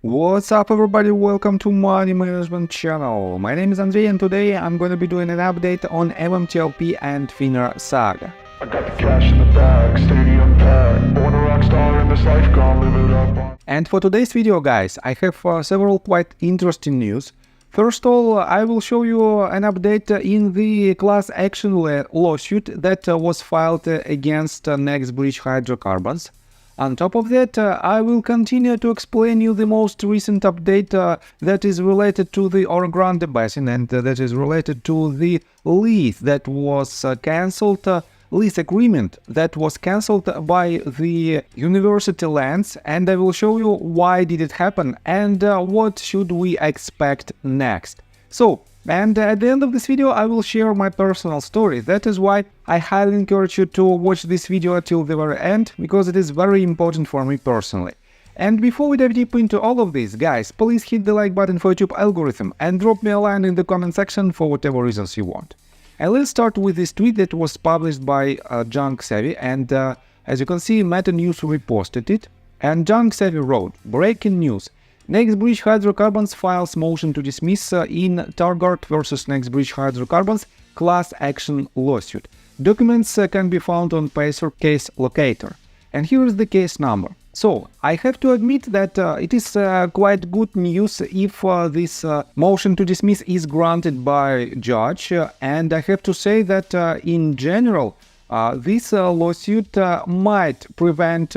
What's up everybody, welcome to Money Management channel. My name is Andrei and today I'm going to be doing an update on MMTLP and Finner saga. I got the cash in the bag, stadium packed, born a rock star in this life, gonna live it up. And for today's video guys, I have several quite interesting news. First of all, I will show you an update in the class action lawsuit that was filed against NextBridge Hydrocarbons. On top of that, I will continue to explain you the most recent update that is related to the Orogrande Basin and that is related to the lease that was cancelled, lease agreement that was cancelled by the university lands, and I will show you why did it happen and what should we expect next. And at the end of this video, I will share my personal story. That is why I highly encourage you to watch this video till the very end, because it is very important for me personally. And before we dive deep into all of this, guys, please hit the like button for YouTube algorithm and drop me a line in the comment section for whatever reasons you want. And let's start with this tweet that was published by Junk Savvy, and as you can see, Meta News reposted it. And Junk Savvy wrote, "Breaking news. NextBridge Hydrocarbons files motion to dismiss in Targart vs NextBridge Hydrocarbons class action lawsuit. Documents can be found on Pacer case locator." And here is the case number. So, I have to admit that it is quite good news if this motion to dismiss is granted by judge, and I have to say that in general, this lawsuit might prevent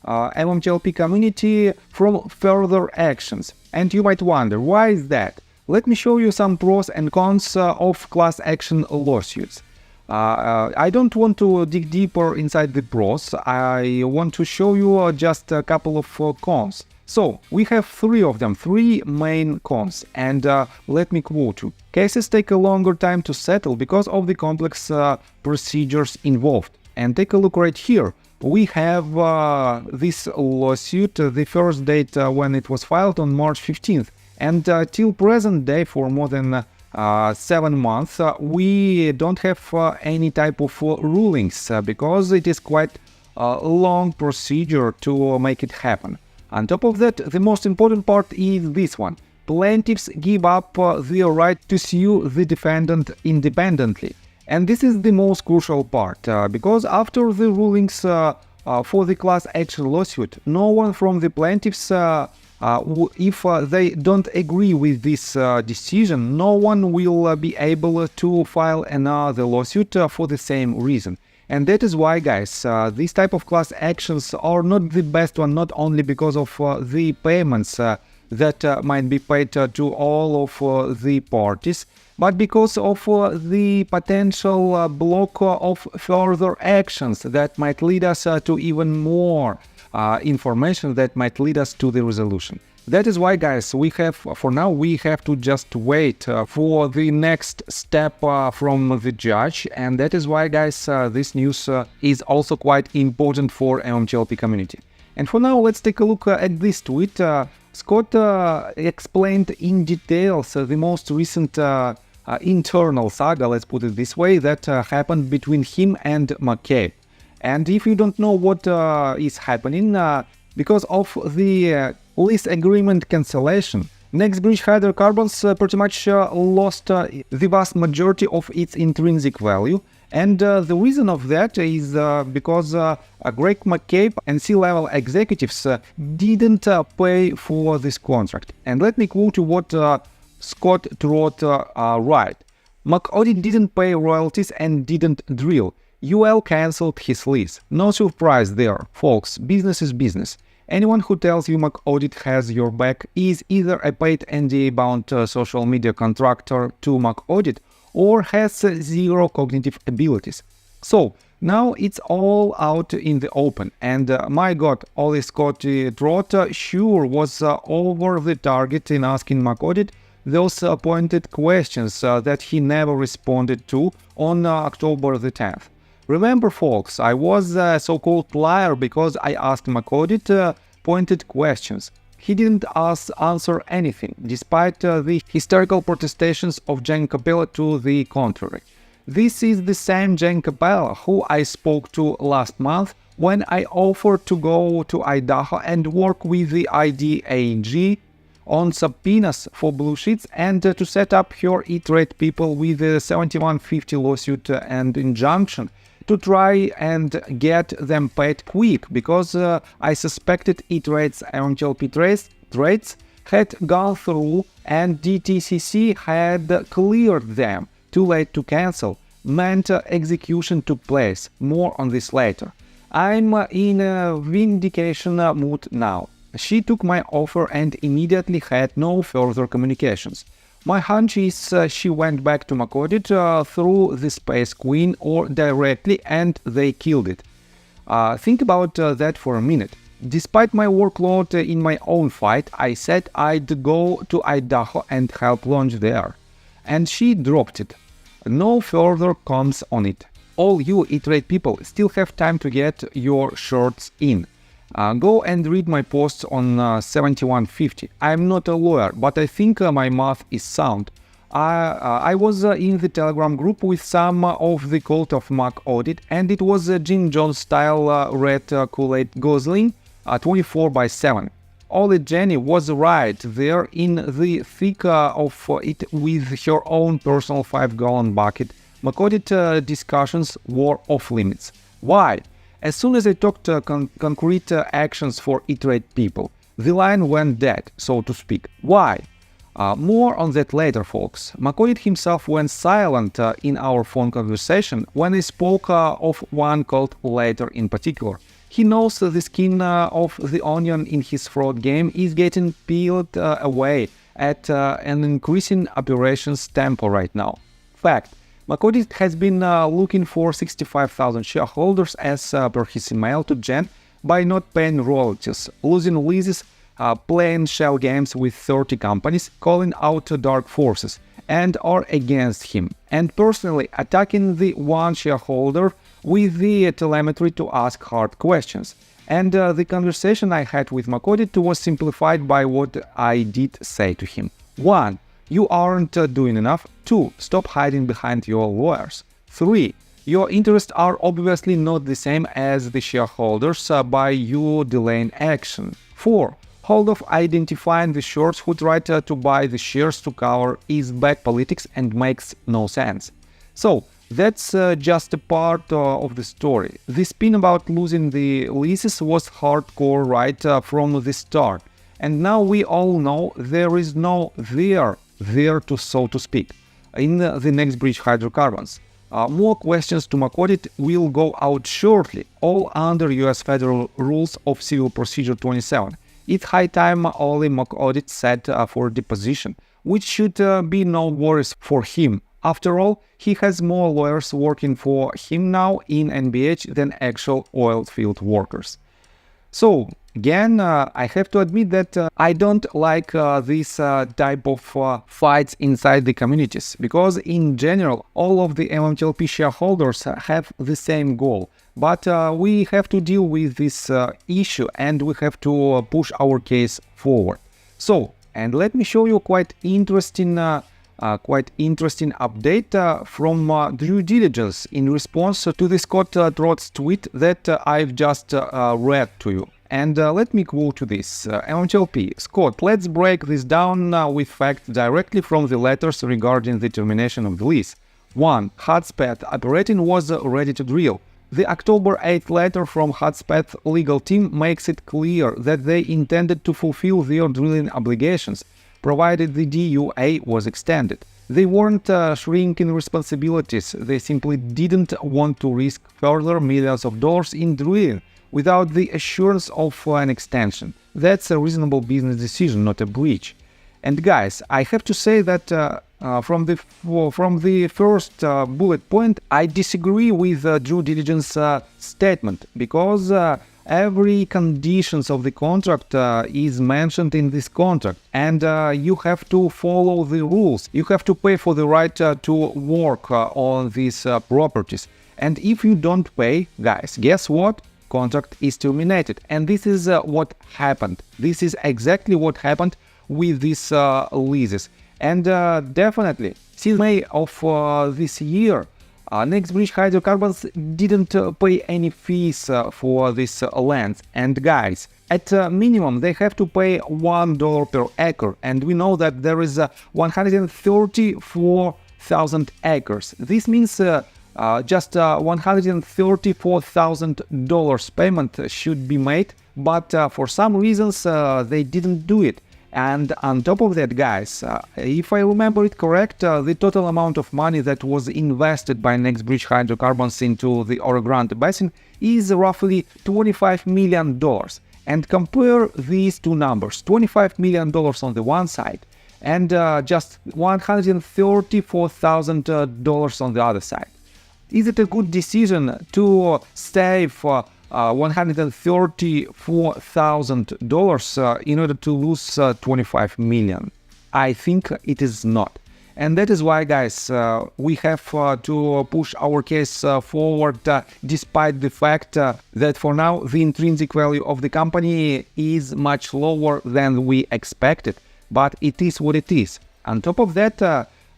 MMTLP community from further actions. And you might wonder, why is that? Let me show you some pros and cons of class action lawsuits. I don't want to dig deeper inside the pros, I want to show you just a couple of cons. So, we have three of them, three main cons, and let me quote you. Cases take a longer time to settle because of the complex procedures involved. And take a look right here. We have this lawsuit, the first date when it was filed on March 15th, and till present day, for more than 7 months, we don't have any type of rulings because it is quite a long procedure to make it happen. On top of that, the most important part is this one. Plaintiffs give up their right to sue the defendant independently. And this is the most crucial part, because after the rulings for the class action lawsuit, no one from the plaintiffs, if they don't agree with this decision, no one will be able to file another lawsuit for the same reason. And that is why, guys, this type of class actions are not the best one, not only because of the payments that might be paid to all of the parties, but because of the potential block of further actions that might lead us to even more information that might lead us to the resolution. That is why, guys, for now we have to just wait for the next step from the judge, and that is why, guys, this news is also quite important for MMTLP community. And for now, let's take a look at this tweet. Scott explained in details the most recent internal saga, let's put it this way, that happened between him and McCabe. And if you don't know what is happening, because of the lease agreement cancellation, NextBridge Hydrocarbons pretty much lost the vast majority of its intrinsic value. And the reason of that is because Greg McCabe and C-level executives didn't pay for this contract. And let me quote you what Scott wrote right. McAudit didn't pay royalties and didn't drill. UL cancelled his lease. No surprise there, folks, business is business. Anyone who tells you McAudit has your back is either a paid NDA-bound social media contractor to McAudit or has zero cognitive abilities. So, now it's all out in the open, and my god, Ollie Scotty Trott sure was over the target in asking McAudit those pointed questions that he never responded to on October the 10th. Remember, folks, I was a so-called liar because I asked McAudit pointed questions. He didn't answer anything, despite the hysterical protestations of Jen Capella to the contrary. This is the same Jen Capella who I spoke to last month when I offered to go to Idaho and work with the IDAG on subpoenas for blue sheets and to set up her E-Trade people with a 7150 lawsuit and injunction to try and get them paid quick, because I suspected E-Trade's MMTLP trades had gone through and DTCC had cleared them. Too late to cancel meant execution took place. More on this later. I'm in a vindication mood now. She took my offer and immediately had no further communications. My hunch is she went back to Makodit through the Space Queen or directly, and they killed it. Think about that for a minute. Despite my workload in my own fight, I said I'd go to Idaho and help launch there. And she dropped it. No further comms on it. All you E-Trade people still have time to get your shorts in. Go and read my posts on 7150. I'm not a lawyer, but I think my math is sound. I was in the Telegram group with some of the cult of Mac audit, and it was Jim Jones style red Kool-Aid guzzling 24/7. Only Jenny was right there in the thick of it with her own personal 5-gallon bucket. Makodit discussions were off limits. Why? As soon as I talked concrete actions for E-Trade people, the line went dead, so to speak. Why? More on that later, folks. Makodit himself went silent in our phone conversation when he spoke of one called later in particular. He knows the skin of the onion in his fraud game is getting peeled away at an increasing operations tempo right now. Fact. Makodit has been looking for 65,000 shareholders as per his email to Jen by not paying royalties, losing leases, playing shell games with 30 companies, calling out dark forces, and are against him, and personally attacking the one shareholder with the telemetry to ask hard questions. And the conversation I had with Makodit was simplified by what I did say to him. 1. You aren't doing enough. 2. Stop hiding behind your lawyers. 3. Your interests are obviously not the same as the shareholders by you delaying action. 4. Hold off identifying the shorts who tried to buy the shares to cover is bad politics and makes no sense. So, that's just a part of the story. The spin about losing the leases was hardcore right from the start. And now we all know there is no there to, so to speak, in the next breach hydrocarbons. More questions to Makodit will go out shortly, all under US Federal Rules of Civil Procedure 27. It's high time Oli Makodit set for deposition, which should be no worries for him. After all, he has more lawyers working for him now in NBH than actual oil field workers. So, again, I have to admit that I don't like this type of fights inside the communities, because in general, all of the MMTLP shareholders have the same goal. But we have to deal with this issue, and we have to push our case forward. So, and let me show you quite interesting update from due diligence in response to the Scott Trott's tweet that I've just read to you. And let me quote to this. MMTLP, Scott, let's break this down with facts directly from the letters regarding the termination of the lease. 1. Hudspeth operating was ready to drill. The October 8th letter from Hudspeth legal team makes it clear that they intended to fulfill their drilling obligations, provided the DUA was extended. They weren't shrinking responsibilities, they simply didn't want to risk further millions of dollars in drilling without the assurance of an extension. That's a reasonable business decision, not a breach. And guys, I have to say that from the first bullet point, I disagree with due diligence statement, because every conditions of the contract is mentioned in this contract, and you have to follow the rules. You have to pay for the right to work on these properties. And if you don't pay, guys, guess what? Contract is terminated. And this is what happened. This is exactly what happened with these leases. And definitely, since May of this year, NextBridge Hydrocarbons didn't pay any fees for this land. And guys, at minimum, they have to pay $1 per acre. And we know that there is 134,000 acres. This means just $134,000 payment should be made. But for some reasons, they didn't do it. And on top of that, guys, if I remember it correct, the total amount of money that was invested by NextBridge Hydrocarbons into the Orogrande Basin is roughly $25 million. And compare these two numbers, $25 million on the one side and just $134,000 on the other side. Is it a good decision to save $134,000 in order to lose $25 million? I think it is not. And that is why, guys, we have to push our case forward despite the fact that for now the intrinsic value of the company is much lower than we expected. But it is what it is. On top of that,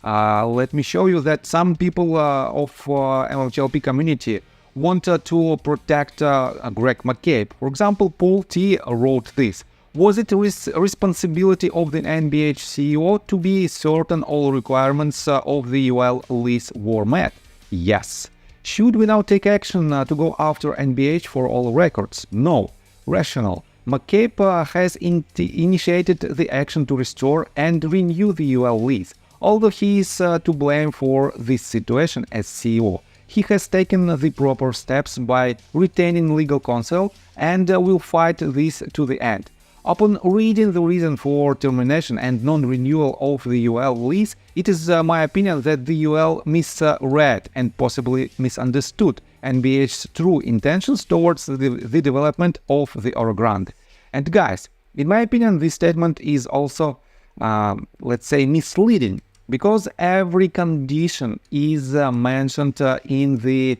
let me show you that some people of MMTLP community wanted to protect Greg McCabe. For example, Paul T. wrote this. Was it responsibility of the NBH CEO to be certain all requirements of the UL lease were met? Yes. Should we now take action to go after NBH for all records? No. Rational. McCabe has initiated the action to restore and renew the UL lease. Although he is to blame for this situation as CEO, he has taken the proper steps by retaining legal counsel and will fight this to the end. Upon reading the reason for termination and non-renewal of the UL lease, it is my opinion that the UL misread and possibly misunderstood NBH's true intentions towards the development of the Orogrande. And guys, in my opinion, this statement is also, let's say, misleading, because every condition is mentioned in the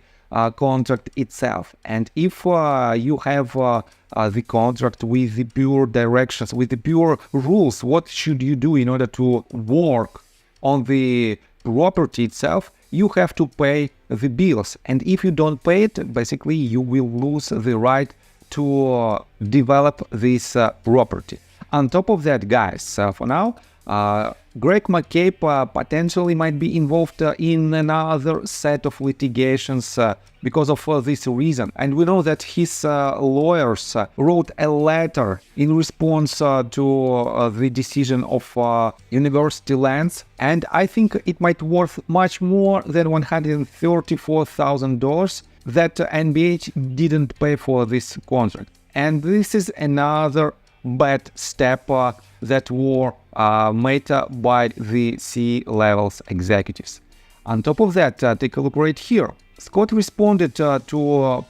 contract itself. And if you have the contract with the pure directions, with the pure rules, what should you do in order to work on the property itself, you have to pay the bills. And if you don't pay it, basically you will lose the right to develop this property. On top of that, guys, for now, Greg McCabe potentially might be involved in another set of litigations because of this reason. And we know that his lawyers wrote a letter in response to the decision of university lands. And I think it might worth much more than $134,000 that NBH didn't pay for this contract. And this is another bad step that were made by the C-levels executives. On top of that, take a look right here. Scott responded to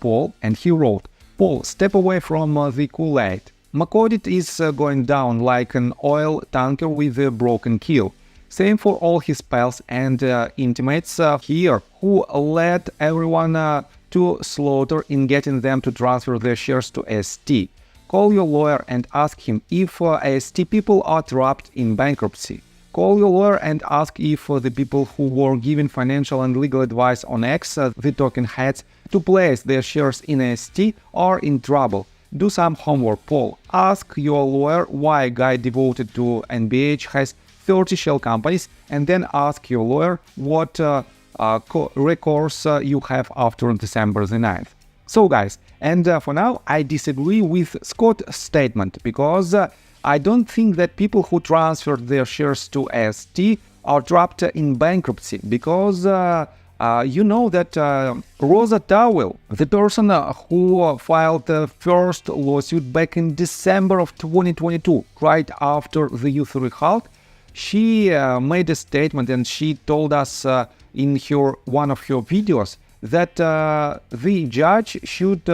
Paul and he wrote, "Paul, step away from the Kool-Aid. McCabe is going down like an oil tanker with a broken keel. Same for all his pals and intimates here who led everyone to slaughter in getting them to transfer their shares to ST. Call your lawyer and ask him if AST people are trapped in bankruptcy. Call your lawyer and ask if the people who were giving financial and legal advice on X, the token heads, to place their shares in AST are in trouble. Do some homework, Paul. Ask your lawyer why a guy devoted to NBH has 30 shell companies, and then ask your lawyer what recourse you have after December the 9th. So guys, and for now, I disagree with Scott's statement, because I don't think that people who transferred their shares to ST are trapped in bankruptcy, because you know that Rosa Towell, the person who filed the first lawsuit back in December of 2022, right after the U3 halt, she made a statement and she told us in one of her videos that the judge should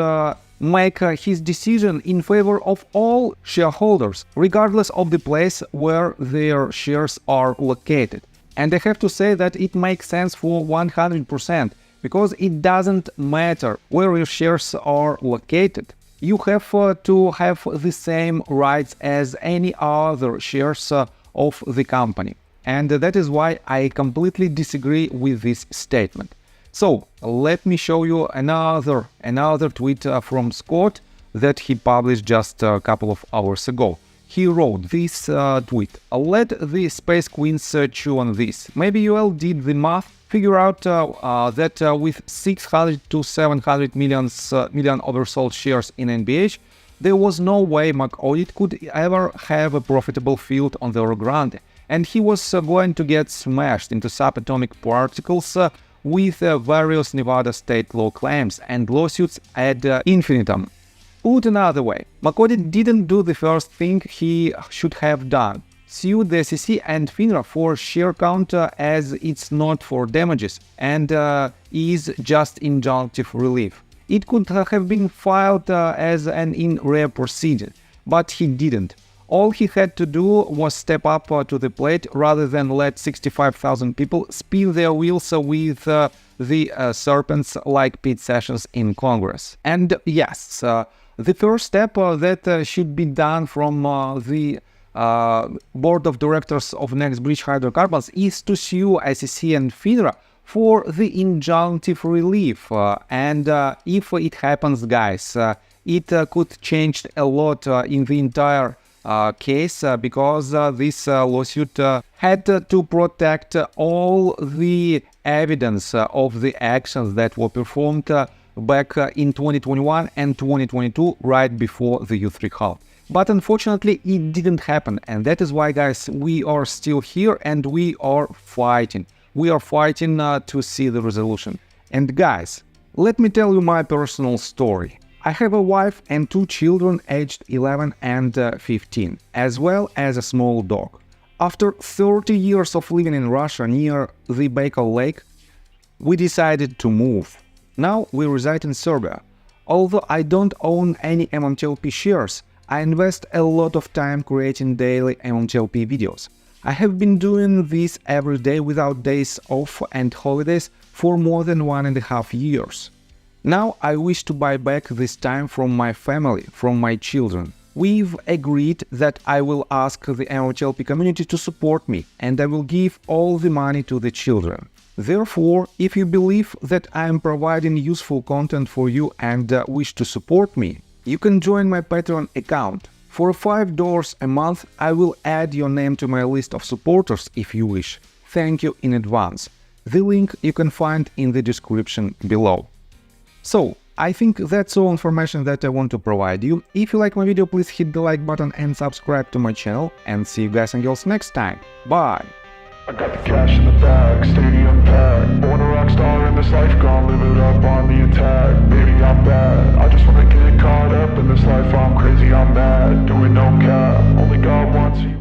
make his decision in favor of all shareholders, regardless of the place where their shares are located. And I have to say that it makes sense for 100%, because it doesn't matter where your shares are located. You have to have the same rights as any other shares of the company. And that is why I completely disagree with this statement. So let me show you another tweet from Scott that he published just a couple of hours ago. He wrote this tweet: "Let the Space Queens chew on this. Maybe you all did the math, figure out that with 600 to 700 million oversold shares in NBH, there was no way McAudit could ever have a profitable field on the Orogrande, and he was going to get smashed into subatomic particles with various Nevada state law claims and lawsuits ad infinitum. Put another way, McAudit didn't do the first thing he should have done: sued the SEC and FINRA for share count as it's not for damages and is just injunctive relief. It could have been filed as an in re proceeding, but he didn't. All he had to do was step up to the plate rather than let 65,000 people spin their wheels with the serpents like Pete Sessions in Congress. And yes, the first step that should be done from the board of directors of Next Bridge Hydrocarbons is to sue SEC and FINRA for the injunctive relief. And if it happens, guys, it could change a lot in the entire case, because this lawsuit had to protect all the evidence of the actions that were performed back in 2021 and 2022, right before the U3 halt. But unfortunately, it didn't happen, and that is why, guys, we are still here and we are fighting. We are fighting to see the resolution. And guys, let me tell you my personal story. I have a wife and 2 children aged 11 and 15, as well as a small dog. After 30 years of living in Russia near the Baikal Lake, we decided to move. Now we reside in Serbia. Although I don't own any MMTLP shares, I invest a lot of time creating daily MMTLP videos. I have been doing this every day without days off and holidays for more than 1.5 years. Now I wish to buy back this time from my family, from my children. We've agreed that I will ask the MMTLP community to support me, and I will give all the money to the children. Therefore, if you believe that I am providing useful content for you and wish to support me, you can join my Patreon account. For $5 a month, I will add your name to my list of supporters if you wish. Thank you in advance. The link you can find in the description below. So, I think that's all information that I want to provide you. If you like my video, please hit the like button and subscribe to my channel, and see you guys and girls next time. Bye! I got the cash in the bag, stadium packed. Born a rock star in this life, gone live it up on the attack. Baby, I'm bad, I just wanna get caught up in this life. I'm crazy, I'm mad, doing no cap. Only God wants you.